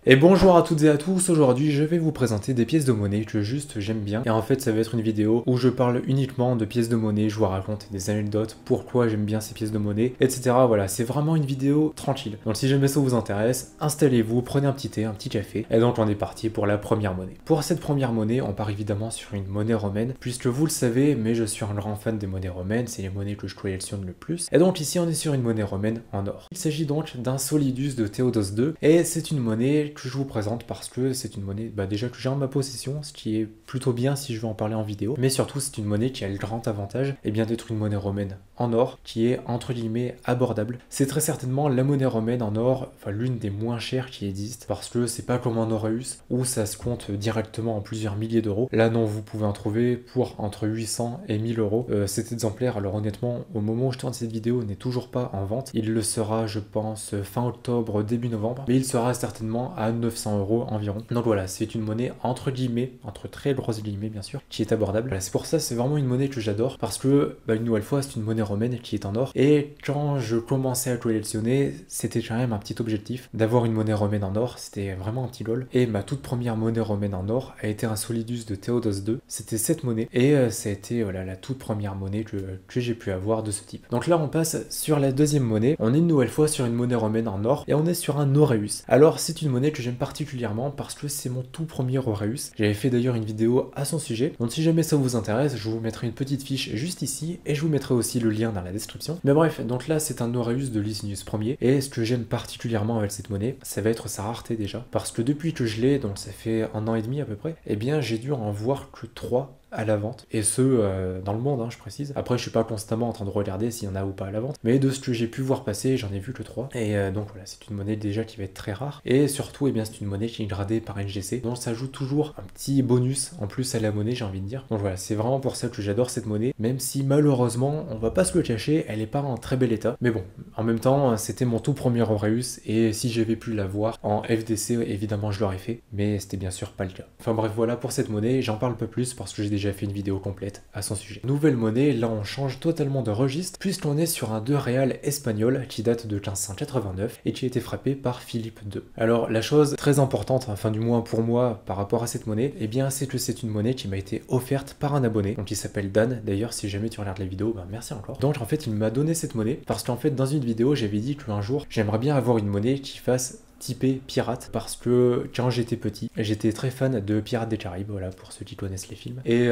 Et bonjour à toutes et à tous, aujourd'hui je vais vous présenter des pièces de monnaie que juste j'aime bien. Et en fait ça va être une vidéo où je parle uniquement de pièces de monnaie, je vous raconte des anecdotes, pourquoi j'aime bien ces pièces de monnaie, etc. Voilà, c'est vraiment une vidéo tranquille. Donc si jamais ça vous intéresse, installez-vous, prenez un petit thé, un petit café, et donc on est parti pour la première monnaie. Pour cette première monnaie, on part évidemment sur une monnaie romaine, puisque vous le savez, mais je suis un grand fan des monnaies romaines, c'est les monnaies que je collectionne le plus. Et donc ici on est sur une monnaie romaine en or. Il s'agit donc d'un Solidus de Théodose II, et c'est une monnaie que je vous présente parce que c'est une monnaie déjà que j'ai en ma possession, ce qui est plutôt bien si je veux en parler en vidéo, mais surtout c'est une monnaie qui a le grand avantage d'être une monnaie romaine en or qui est entre guillemets abordable. C'est très certainement la monnaie romaine en or, enfin l'une des moins chères qui existent, parce que c'est pas comme en Aureus où ça se compte directement en plusieurs milliers d'euros. Là non, vous pouvez en trouver pour entre 800 et 1000 euros. Cet exemplaire, alors honnêtement, au moment où je tourne cette vidéo, n'est toujours pas en vente. Il le sera, je pense, fin octobre, début novembre, mais il sera certainement à 900 euros environ. Donc voilà, c'est une monnaie entre guillemets, entre très grosses guillemets bien sûr, qui est abordable. Voilà, c'est pour ça, c'est vraiment une monnaie que j'adore, parce que une nouvelle fois, c'est une monnaie romaine qui est en or. Et quand je commençais à collectionner, c'était quand même un petit objectif d'avoir une monnaie romaine en or. C'était vraiment un petit goal. Et ma toute première monnaie romaine en or a été un Solidus de Théodose II. C'était cette monnaie, et ça a été voilà, la toute première monnaie que j'ai pu avoir de ce type. Donc là, on passe sur la deuxième monnaie. On est une nouvelle fois sur une monnaie romaine en or, et on est sur un Aureus. Alors, c'est une monnaie que j'aime particulièrement parce que c'est mon tout premier Aureus. J'avais fait d'ailleurs une vidéo à son sujet, donc si jamais ça vous intéresse, je vous mettrai une petite fiche juste ici, et je vous mettrai aussi le lien dans la description. Mais bref, donc là c'est un Aureus de Licinius Ier, et ce que j'aime particulièrement avec cette monnaie, ça va être sa rareté déjà, parce que depuis que je l'ai, donc ça fait 1 an et demi à peu près, j'ai dû en voir que 3 à la vente, et ce dans le monde, je précise. Après je suis pas constamment en train de regarder s'il y en a ou pas à la vente, mais de ce que j'ai pu voir passer, j'en ai vu que 3, et donc voilà, c'est une monnaie déjà qui va être très rare, et surtout c'est une monnaie qui est gradée par NGC, donc ça ajoute toujours un petit bonus en plus à la monnaie, j'ai envie de dire. Donc voilà, c'est vraiment pour ça que j'adore cette monnaie, même si malheureusement, on va pas se le cacher, elle est pas en très bel état, mais bon, en même temps, c'était mon tout premier Aureus, et si j'avais pu l'avoir en FDC, évidemment je l'aurais fait, mais c'était bien sûr pas le cas. Enfin bref, voilà pour cette monnaie, j'en parle pas plus parce que j'ai déjà fait une vidéo complète à son sujet. Nouvelle monnaie, là on change totalement de registre, puisqu'on est sur un 2 réal espagnol qui date de 1589 et qui a été frappé par Philippe II. Alors la chose très importante, enfin du moins pour moi par rapport à cette monnaie, c'est que c'est une monnaie qui m'a été offerte par un abonné, donc il s'appelle Dan. D'ailleurs si jamais tu regardes la vidéo, merci encore. Donc en fait il m'a donné cette monnaie parce qu'en fait dans une vidéo j'avais dit qu'un jour j'aimerais bien avoir une monnaie qui fasse typé pirate, parce que quand j'étais petit, j'étais très fan de Pirates des Caraïbes, voilà, pour ceux qui connaissent les films. Et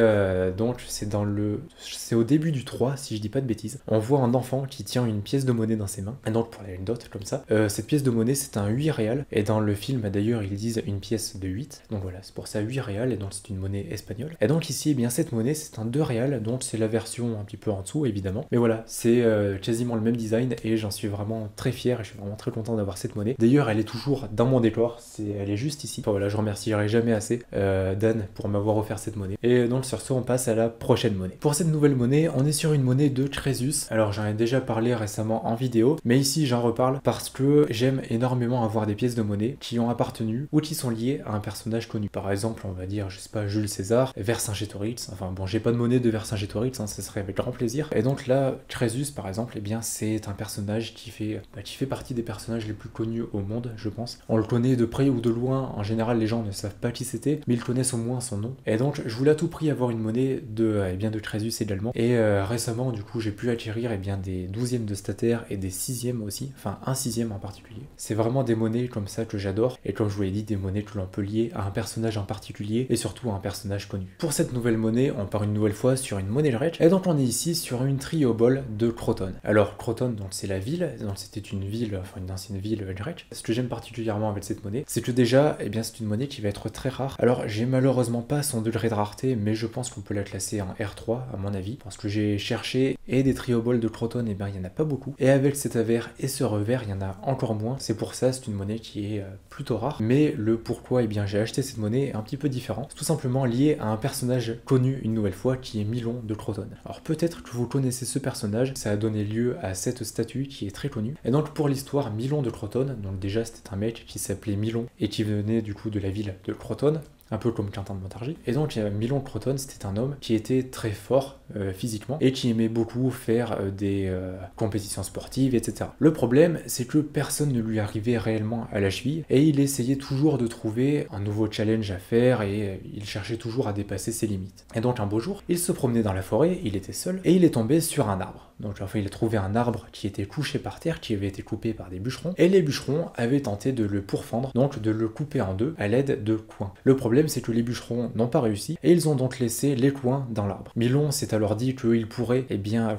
donc c'est au début du 3, si je dis pas de bêtises, on voit un enfant qui tient une pièce de monnaie dans ses mains, et donc pour l'anecdote comme ça, cette pièce de monnaie c'est un 8 réal, et dans le film d'ailleurs ils disent une pièce de 8, donc voilà, c'est pour ça 8 réal, et donc c'est une monnaie espagnole. Et donc ici, cette monnaie c'est un 2 réal, donc c'est la version un petit peu en dessous évidemment, mais voilà, c'est quasiment le même design, et j'en suis vraiment très fier, et je suis vraiment très content d'avoir cette monnaie. D'ailleurs elle est toujours dans mon décor, elle est juste ici. Enfin voilà, je remercierai jamais assez Dan pour m'avoir offert cette monnaie. Et donc sur ce, on passe à la prochaine monnaie. Pour cette nouvelle monnaie, on est sur une monnaie de Crésus. Alors j'en ai déjà parlé récemment en vidéo, mais ici j'en reparle parce que j'aime énormément avoir des pièces de monnaie qui ont appartenu ou qui sont liées à un personnage connu. Par exemple, on va dire, je sais pas, Jules César, Vercingétorix. Enfin bon, j'ai pas de monnaie de Vercingétorix, ça serait avec grand plaisir. Et donc là, Crésus par exemple, c'est un personnage qui fait partie des personnages les plus connus au monde, je pense. On le connaît de près ou de loin, en général les gens ne savent pas qui c'était, mais ils connaissent au moins son nom. Et donc je voulais à tout prix avoir une monnaie de Crésus également. Et récemment du coup j'ai pu acquérir des 12e de Stater et des 6e aussi, enfin un 6e en particulier. C'est vraiment des monnaies comme ça que j'adore, et comme je vous l'ai dit, des monnaies que l'on peut lier à un personnage en particulier, et surtout à un personnage connu. Pour cette nouvelle monnaie, on part une nouvelle fois sur une monnaie Grecque, et donc on est ici sur une triobole de Crotone. Alors Crotone, donc c'est la ville, donc c'était une ville, enfin une ancienne ville grecque. Ce que j'aime particulièrement avec cette monnaie, c'est que déjà, c'est une monnaie qui va être très rare. Alors, j'ai malheureusement pas son degré de rareté, mais je pense qu'on peut la classer en R3, à mon avis, parce que j'ai cherché, et des trioboles de Crotone, il y en a pas beaucoup. Et avec cet avers et ce revers, il y en a encore moins. C'est pour ça, c'est une monnaie qui est plutôt rare. Mais le pourquoi, j'ai acheté cette monnaie est un petit peu différent. C'est tout simplement lié à un personnage connu une nouvelle fois, qui est Milon de Crotone. Alors, peut-être que vous connaissez ce personnage, ça a donné lieu à cette statue qui est très connue. Et donc, pour l'histoire, Milon de Crotone, donc déjà, c'était un mec qui s'appelait Milon et qui venait du coup de la ville de Crotone, un peu comme Quentin de Montargis. Et donc Milon Croton, c'était un homme qui était très fort physiquement et qui aimait beaucoup faire des compétitions sportives, etc. Le problème, c'est que personne ne lui arrivait réellement à la cheville et il essayait toujours de trouver un nouveau challenge à faire et il cherchait toujours à dépasser ses limites. Et donc un beau jour, il se promenait dans la forêt, il était seul et il est tombé sur un arbre. Donc enfin, il a trouvé un arbre qui était couché par terre, qui avait été coupé par des bûcherons, et les bûcherons avaient tenté de le pourfendre, donc de le couper en deux à l'aide de coins. Le problème, c'est que les bûcherons n'ont pas réussi, et ils ont donc laissé les coins dans l'arbre. Milon s'est alors dit qu'il pourrait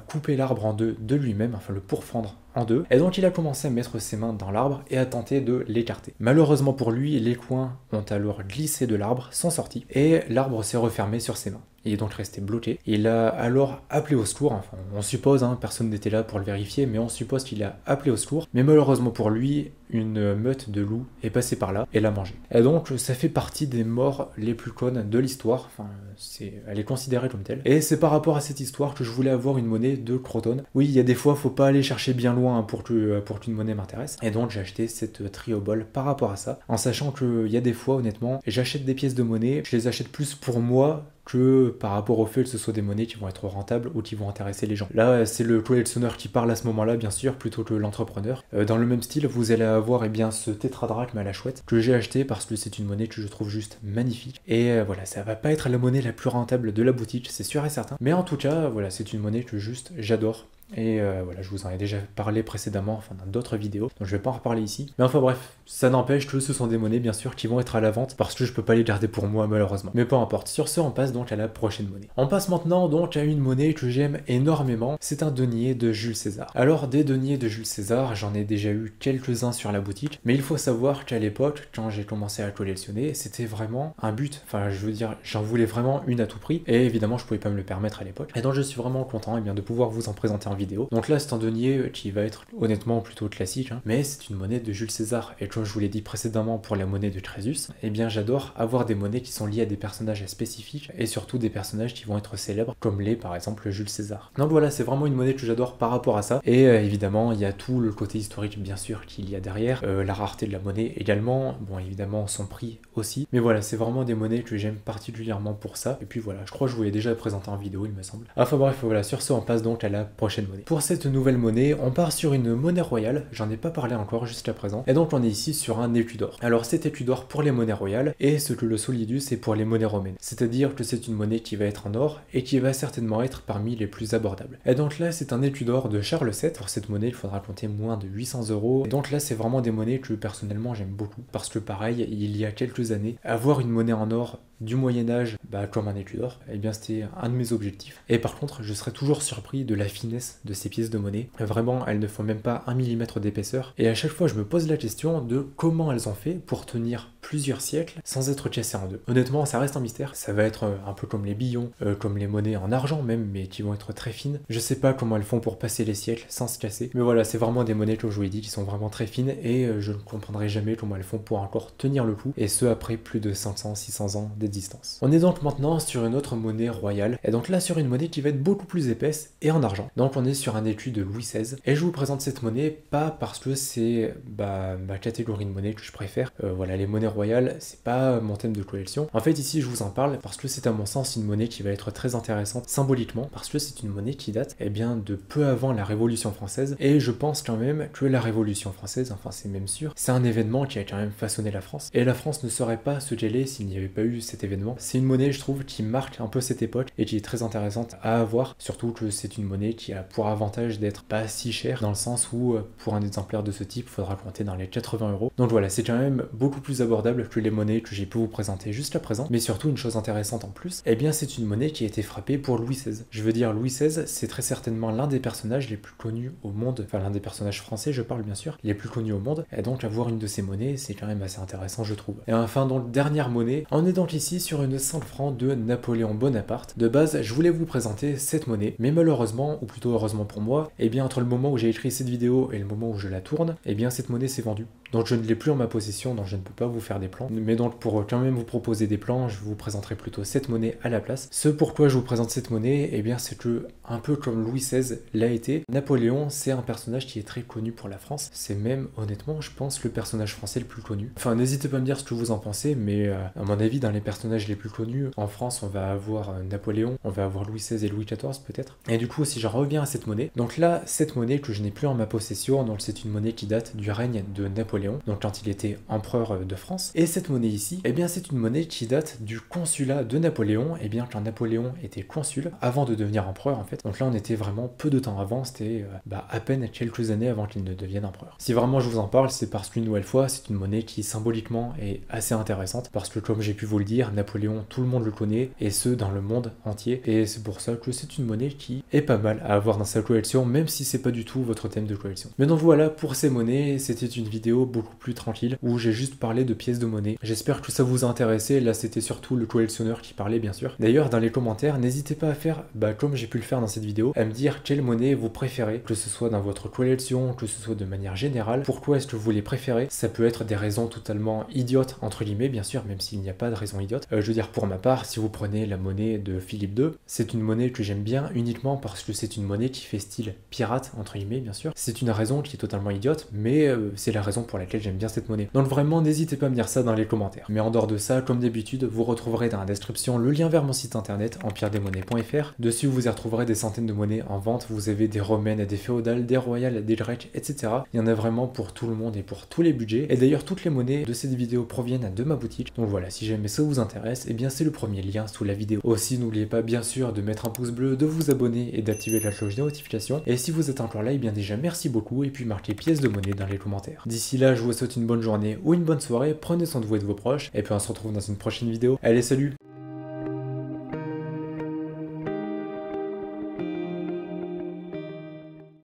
couper l'arbre en deux de lui-même, enfin le pourfendre en deux, et donc il a commencé à mettre ses mains dans l'arbre et à tenter de l'écarter. Malheureusement pour lui, les coins ont alors glissé de l'arbre, sont sortis, et l'arbre s'est refermé sur ses mains. Il est donc resté bloqué. Il a alors appelé au secours, enfin on suppose, personne n'était là pour le vérifier, mais on suppose qu'il a appelé au secours. Mais malheureusement pour lui, une meute de loups est passée par là et l'a mangé. Et donc ça fait partie des morts les plus connes de l'histoire, enfin elle est considérée comme telle. Et c'est par rapport à cette histoire que je voulais avoir une monnaie de Croton. Oui, il y a des fois, faut pas aller chercher bien loin pour qu'une monnaie m'intéresse. Et donc j'ai acheté cette Triobol par rapport à ça, en sachant qu'il y a des fois, honnêtement, j'achète des pièces de monnaie, je les achète plus pour moi que par rapport au fait que ce soit des monnaies qui vont être rentables ou qui vont intéresser les gens. Là, c'est le collectionneur qui parle à ce moment-là, bien sûr, plutôt que l'entrepreneur. Dans le même style, vous allez avoir ce tétradrachme à la chouette que j'ai acheté parce que c'est une monnaie que je trouve juste magnifique. Et voilà, ça va pas être la monnaie la plus rentable de la boutique, c'est sûr et certain. Mais en tout cas, voilà, c'est une monnaie que juste j'adore. Et voilà, je vous en ai déjà parlé précédemment, enfin dans d'autres vidéos, donc je vais pas en reparler ici. Mais enfin bref, ça n'empêche que ce sont des monnaies bien sûr qui vont être à la vente parce que je peux pas les garder pour moi malheureusement. Mais peu importe, sur ce on passe donc à la prochaine monnaie. On passe maintenant donc à une monnaie que j'aime énormément, c'est un denier de Jules César. Alors des deniers de Jules César, j'en ai déjà eu quelques-uns sur la boutique, mais il faut savoir qu'à l'époque, quand j'ai commencé à collectionner, c'était vraiment un but. Enfin je veux dire, j'en voulais vraiment une à tout prix, et évidemment je pouvais pas me le permettre à l'époque. Et donc je suis vraiment content de pouvoir vous en présenter en vidéo. Donc là c'est un denier qui va être honnêtement plutôt classique, mais c'est une monnaie de Jules César. Et comme je vous l'ai dit précédemment pour la monnaie de Crésus, j'adore avoir des monnaies qui sont liées à des personnages spécifiques et surtout des personnages qui vont être célèbres comme l'est par exemple Jules César. Donc voilà, c'est vraiment une monnaie que j'adore par rapport à ça. Et évidemment il y a tout le côté historique bien sûr qu'il y a derrière, la rareté de la monnaie également, bon évidemment son prix aussi. Mais voilà, c'est vraiment des monnaies que j'aime particulièrement pour ça. Et puis voilà, je crois que je vous l'ai déjà présenté en vidéo il me semble. Enfin bref, voilà, sur ce on passe donc à la prochaine monnaie. Pour cette nouvelle monnaie, on part sur une monnaie royale, j'en ai pas parlé encore jusqu'à présent, et donc on est ici sur un écu d'or. Alors cet écu d'or pour les monnaies royales, et ce que le solidus c'est pour les monnaies romaines, c'est-à-dire que c'est une monnaie qui va être en or, et qui va certainement être parmi les plus abordables. Et donc là c'est un écu d'or de Charles VII, pour cette monnaie il faudra compter moins de 800 €, et donc là c'est vraiment des monnaies que personnellement j'aime beaucoup, parce que pareil, il y a quelques années, avoir une monnaie en or du Moyen-Âge, comme un écu d'or, c'était un de mes objectifs. Et par contre, je serais toujours surpris de la finesse de ces pièces de monnaie. Vraiment, elles ne font même pas 1 mm d'épaisseur. Et à chaque fois, je me pose la question de comment elles ont fait pour tenir plusieurs siècles sans être cassées en deux. Honnêtement, ça reste un mystère. Ça va être un peu comme les billons, comme les monnaies en argent même, mais qui vont être très fines. Je sais pas comment elles font pour passer les siècles sans se casser. Mais voilà, c'est vraiment des monnaies, comme je vous l'ai dit, qui sont vraiment très fines et je ne comprendrai jamais comment elles font pour encore tenir le coup. Et ce, après plus de 500-600 ans d'existence. On est donc maintenant sur une autre monnaie royale, et donc là sur une monnaie qui va être beaucoup plus épaisse et en argent. Donc on est sur un écu de Louis XVI, et je vous présente cette monnaie pas parce que c'est ma catégorie de monnaie que je préfère. Voilà, les monnaies royales, c'est pas mon thème de collection. En fait ici je vous en parle parce que c'est à mon sens une monnaie qui va être très intéressante symboliquement, parce que c'est une monnaie qui date de peu avant la Révolution française, et je pense quand même que la Révolution française, enfin c'est même sûr, c'est un événement qui a quand même façonné la France, et la France ne serait pas ce qu'elle est s'il n'y avait pas eu cet événement. C'est une monnaie, je trouve, qui marque un peu cette époque et qui est très intéressante à avoir, surtout que c'est une monnaie qui a pour avantage d'être pas si chère, dans le sens où pour un exemplaire de ce type, il faudra compter dans les 80 €. Donc voilà, c'est quand même beaucoup plus abordable que les monnaies que j'ai pu vous présenter jusqu'à présent, mais surtout une chose intéressante en plus, c'est une monnaie qui a été frappée pour Louis XVI. Je veux dire, Louis XVI, c'est très certainement l'un des personnages les plus connus au monde, enfin l'un des personnages français, je parle bien sûr, les plus connus au monde, et donc avoir une de ces monnaies, c'est quand même assez intéressant, je trouve. Et enfin, donc dernière monnaie, on est donc ici sur une 5 francs de Napoléon Bonaparte. De base, je voulais vous présenter cette monnaie, mais malheureusement, ou plutôt heureusement pour moi, entre le moment où j'ai écrit cette vidéo et le moment où je la tourne, cette monnaie s'est vendue. donc je ne l'ai plus en ma possession, donc je ne peux pas vous faire des plans. Mais donc pour quand même vous proposer des plans, je vous présenterai plutôt cette monnaie à la place. Ce pourquoi je vous présente cette monnaie, eh bien c'est que, un peu comme Louis XVI l'a été, Napoléon c'est un personnage qui est très connu pour la France. C'est même honnêtement je pense le personnage français le plus connu. Enfin n'hésitez pas à me dire ce que vous en pensez, mais à mon avis dans les personnages les plus connus en France on va avoir Napoléon, on va avoir Louis XVI et Louis XIV peut-être. Et du coup si j'en reviens à cette monnaie, donc là cette monnaie que je n'ai plus en ma possession, donc c'est une monnaie qui date du règne de Napoléon, donc quand il était empereur de France. Et cette monnaie ici, eh bien c'est une monnaie qui date du consulat de Napoléon, et bien quand Napoléon était consul, avant de devenir empereur en fait. Donc là on était vraiment peu de temps avant, c'était à peine quelques années avant qu'il ne devienne empereur. Si vraiment je vous en parle, c'est parce qu'une nouvelle fois, c'est une monnaie qui symboliquement est assez intéressante, parce que comme j'ai pu vous le dire, Napoléon, tout le monde le connaît, et ce dans le monde entier, et c'est pour ça que c'est une monnaie qui est pas mal à avoir dans sa collection, même si c'est pas du tout votre thème de collection. Mais donc voilà, pour ces monnaies, c'était une vidéo beaucoup plus tranquille, où j'ai juste parlé de pièces de monnaie. J'espère que ça vous a intéressé, là c'était surtout le collectionneur qui parlait bien sûr. D'ailleurs dans les commentaires, n'hésitez pas à faire, comme j'ai pu le faire dans cette vidéo, à me dire quelle monnaie vous préférez, que ce soit dans votre collection, que ce soit de manière générale, pourquoi est-ce que vous les préférez. Ça peut être des raisons totalement idiotes, entre guillemets bien sûr, même s'il n'y a pas de raison idiote. Je veux dire pour ma part, si vous prenez la monnaie de Philippe II, c'est une monnaie que j'aime bien uniquement parce que c'est une monnaie qui fait style pirate, entre guillemets bien sûr. C'est une raison qui est totalement idiote, mais c'est la raison pour laquelle j'aime bien cette monnaie. Donc vraiment n'hésitez pas à me dire ça dans les commentaires. Mais en dehors de ça, comme d'habitude, vous retrouverez dans la description le lien vers mon site internet empiredesmonnaies.fr. Dessus vous y retrouverez des centaines de monnaies en vente. Vous avez des romaines, des féodales, des royales, des grecques, etc. Il y en a vraiment pour tout le monde et pour tous les budgets. Et d'ailleurs toutes les monnaies de cette vidéo proviennent de ma boutique. Donc voilà, si jamais ça vous intéresse, et bien c'est le premier lien sous la vidéo. Aussi n'oubliez pas bien sûr de mettre un pouce bleu, de vous abonner et d'activer la cloche de notification. Et si vous êtes encore là, et bien déjà merci beaucoup et puis marquez pièce de monnaie dans les commentaires. D'ici là, je vous souhaite une bonne journée ou une bonne soirée, prenez soin de vous et de vos proches, et puis on se retrouve dans une prochaine vidéo. Allez, salut!